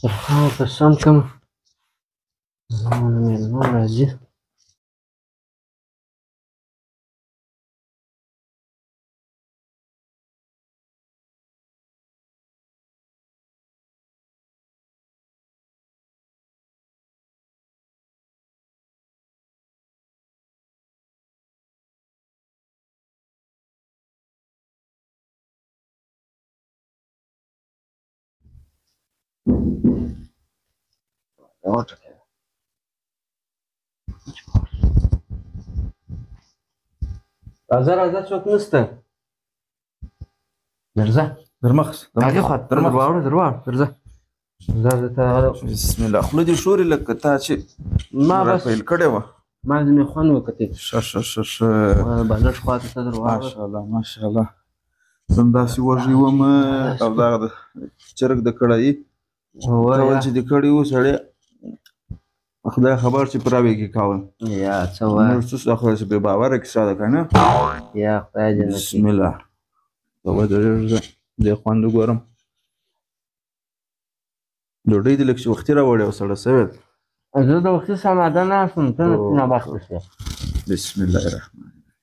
قسم کوم زما مېلمه راځي. راځه راځه څوک نشته. درځه درمخ هغې خواته درواړه درځه. بسم الله. خوله دې شورې لکه تا چې ما بس پیل کړې وه. ما ځینې خوند وکتې ښه بالښت خواته ته درواړه. ماشاءالله ماشاءالله. زه هم داسې وږی وم او دغه د چرګ د کړایي کول چې دې کړي وو سړی خدای خبر چې په راوې کې کول یا څه وایه نور څه خبره چې بې باوره کیسه ده که نه. یا خدای دې نه بسم الله. ودرېږه دې خوند وګورم. ډوډۍ دې لږ چې وختي راوړې وه سړه سوې ده. زه د وختي سماده نه شوم ته ناوخته شوې. بسم الله الرحمن الرحیم.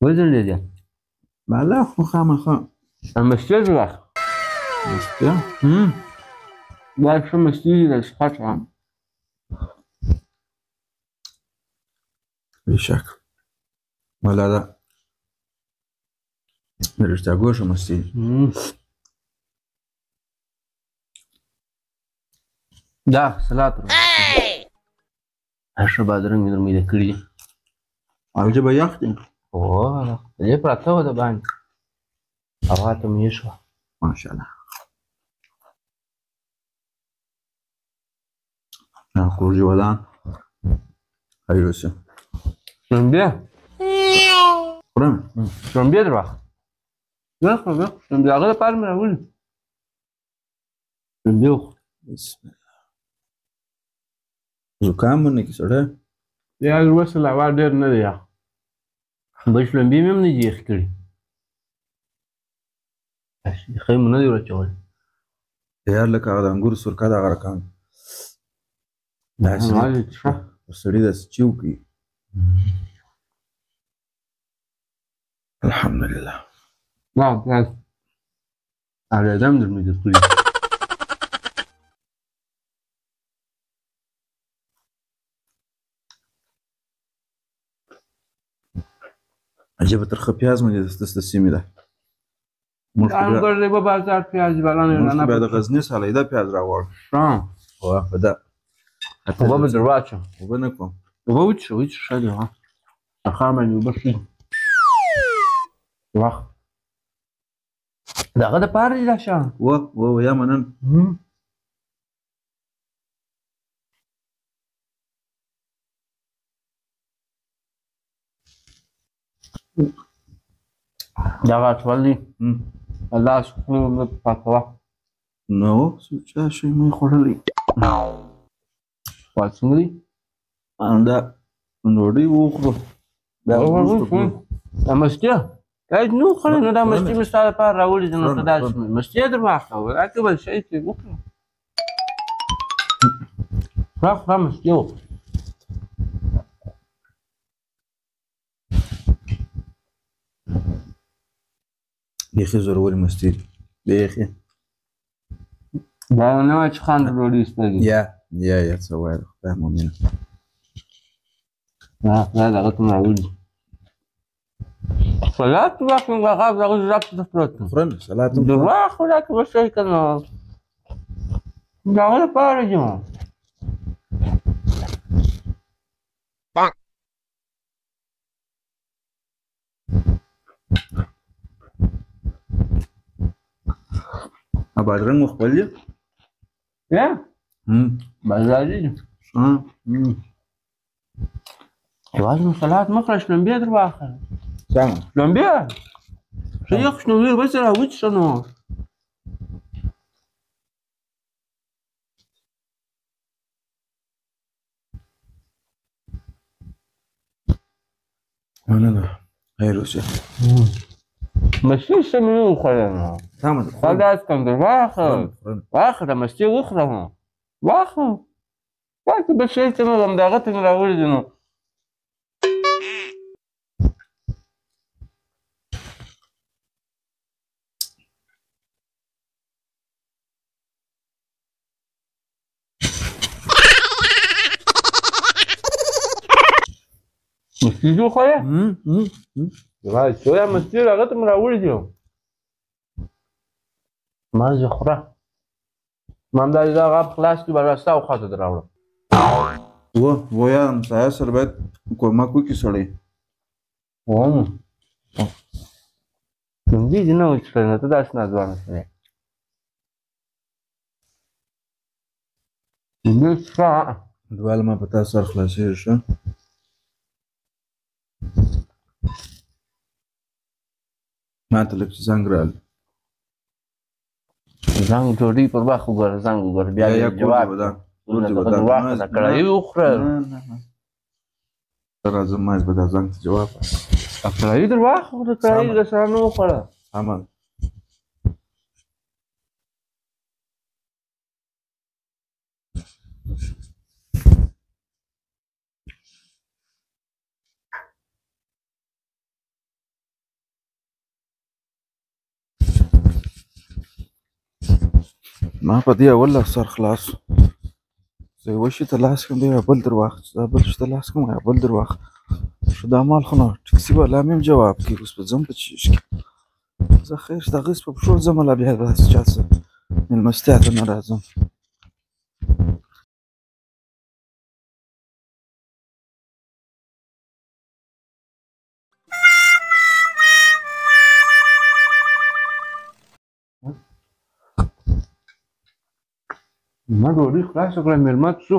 وځلېدې بالا خو خامخا مستې د وخت مستې دا ښه مستې دي د څښاک هم بېشک والا ده د رښتیا ګوښه مستې دي. دا سلات ښه بادرنګ مې در میده کړي دي. الجه به یخ دي. دې پراته وه د باندې هوا ته مې ایښوه. ماشاءالله. خروجي ودان هیروسه شړومبې خورم. شړومبې در واخله. وخوره شړومبې هغه دپاره مې راوړي. شړومبې وخوره. بسم الله. زکام مو نه کي سړی؟ یا وصل هوا ډېر نه دی یخ. بل شړومبې مې هم نه دي یخې کړي. یخۍ مو نه دي ورچولې. یار لکه هغه د انګورو سرکه دغه رقم داسې سړي داسې چیو کوي. الحمدلله. اورېدم در مې در کړي. عجبه ترخه پیاز مې د سیمې ده. انګور دی به بازار پیاز موږ بیا د غزني سالیده پیاز راوړ. په ده اوبه به در واچوم. اوبه نه کوم. اوبه وڅښه ښه دي سخا باندې اوبه ښه دي. وخت د هغه دپاره دي دا شیان. یا منن. دغه اچول دي الله سخونو نه پاکوه. نو چا شی مې خوړلی. سوال څنګه دي؟ دا ډوډۍ وخورو. دا مستې باید نه وخورې نو دا مستې مې ستا دپاره راوړي دي نو ته داسې مستې در واخله دا که بل شی پرې وکړه. خورا مستې وخوره. بیخي زورورې مستې دي بیخي. دا نه وایه چې خان د ډوډۍ سترګې یا څه وایه د خدای مؤمنه. خدای دغه ته مې راوړي. سلات واخلم هغه دغه ژب ته پروت دی. خورم سلات هم در واخله دا که به څه که نه د هغه دپاره دي. بادرنګ مو خپل دي؟ بازاري دي. یوازې نو سلات مه کړه شړومبې در واخله. څنګه؟ شړومبې ښه یخ شړومبې بس یې راوڅښه نو. مننه خیر اوسې. مستې څه مې نه وخوړه نو سمه ده دا داسې کم در واخله د مستې وخوره نو واخله پاتې بل شی څه نه ده همدغه ته مې راوړي دي نو مستې دې وخوړې څو مستې هغه ته مې راوړي دي ما زه خوره ما همداسې دغه په خلاص کړي به راسته او خواته در راوړم و یا همسایه سره باید کومک وکړي سړی لومبي دې نه وچکړې نو ته داسې ناځوانه سړی لومبي څښه دوال ما په تا سر خلاصېږي ښه ما ته لږ زنګ راغلی زنګ ډوډۍ پر وخت وګوره زنګ وګوره بیا جواب واخله کړایي وخوره راځه ما به دا زنګ ته جواب کړایي در واخله کړایي راسره نه وخوړه سمه ده ما په دې اول سر خلاص زه یو شي ته لاس کړم بیا بل در واخیست دا بل شي ته لاس کړم بل در واخیست شو دا مال خو نو ټکسي والا مې هم جواب کوي اوس به ځم په چیش کې زه خیر د غیس په پښو ځم لا بیا داسې چا څه مېلمستیا ته نه راځم ما ډوډۍ خلاصه کړه مېلمه ته څو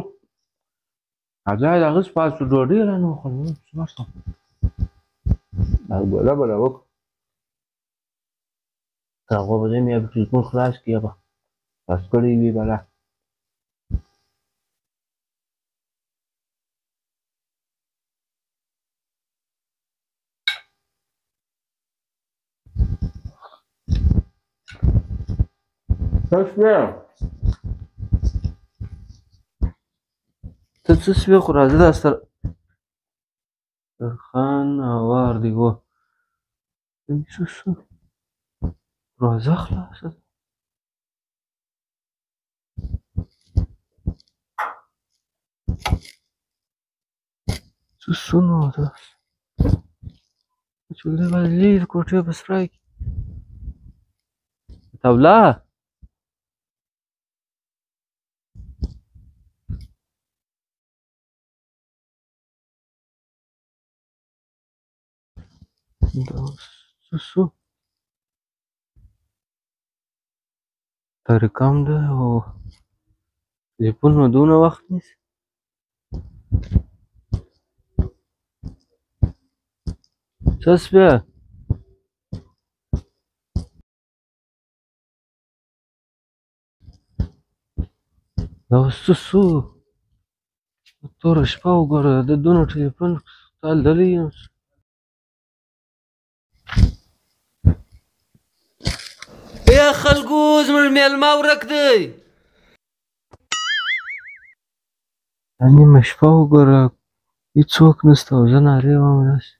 ځای د هغه پاس ډوډۍ رانه وخوړه څه وشوه ګوله به راوکړو که هغه به ځای مې به ټلیفون خلاص کړي به خلاص کړی وي بله څه شوې ته څه شوې خو راځه دا سره خان هوار دی و څه شو دروازه خلاصه ده څه شو نو داسې چولې باید لرې کوټې په سرای کې طاوله څه شو تاریکام ده او تلیفون نو دونه وخت نیسي څه شوې دا اوس څه شو توره شپه وګوره د دونه ټلیفون تالدلی یم ای خلکو زموږ میلمه ورک دی دا نیمه شپه وګوره هېڅوک نشته او زه نارې وهم داسې